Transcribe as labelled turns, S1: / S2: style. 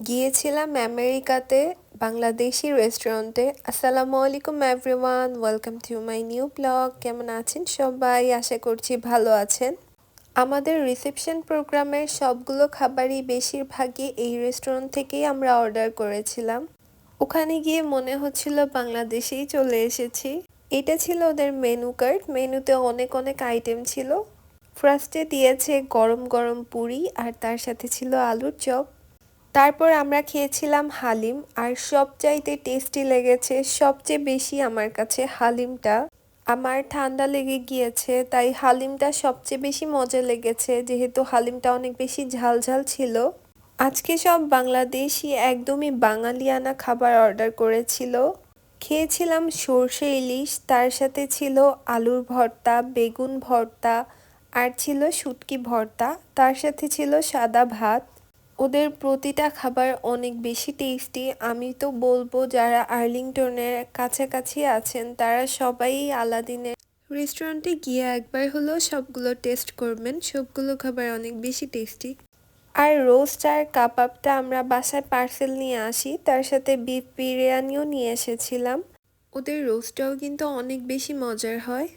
S1: গিয়েছিলাম আমেরিকাতে বাংলাদেশি রেস্টুরেন্টে। আসসালামু আলাইকুম everyone, welcome to my new blog. কেমন আছেন সবাই? আশা করছি ভালো আছেন। আমাদের রিসেপশন প্রোগ্রামের সবগুলো খাবারই বেশিরভাগই এই রেস্টুরেন্ট থেকেই আমরা অর্ডার করেছিলাম। ওখানে গিয়ে মনে হচ্ছিল বাংলাদেশেই চলে এসেছি। এটা ছিল ওদের মেনু কার্ড। মেনুতে অনেক অনেক আইটেম ছিল। ফার্স্টে দিয়েছে গরম গরম পুরি আর তার সাথে ছিল আলুর চপ। তারপর আমরা খেয়েছিলাম হালিম, আর সবচাইতে টেস্টি লেগেছে সবচেয়ে বেশি আমার কাছে হালিমটা। আমার ঠান্ডা লেগে গিয়েছে, তাই হালিমটা সবচেয়ে বেশি মজা লেগেছে, যেহেতু হালিমটা অনেক বেশি ঝাল ঝাল ছিল। আজকে সব বাংলাদেশি একদমই বাঙালিয়ানা খাবার অর্ডার করেছিল। খেয়েছিলাম সর্ষে ইলিশ, তার সাথে ছিল আলুর ভর্তা, বেগুন ভর্তা, আর ছিল শুটকি ভর্তা, তার সাথে ছিল সাদা ভাত। ওদের প্রতিটা খাবার অনেক বেশি টেস্টি। আমি তো বলবো যারা আর্লিংটনের কাছাকাছি আছেন তারা সবাই আলাদিনের রেস্টুরেন্টে গিয়ে একবার হলেও সবগুলো টেস্ট করবেন। সবগুলো খাবার অনেক বেশি টেস্টি। আর রোস্ট আর কাবাবটা আমরা বাসায় পার্সেল নিয়ে আসি, তার সাথে বিফ বিরিয়ানিও নিয়ে এসেছিলাম। ওদের রোস্টটাও কিন্তু অনেক বেশি মজার হয়।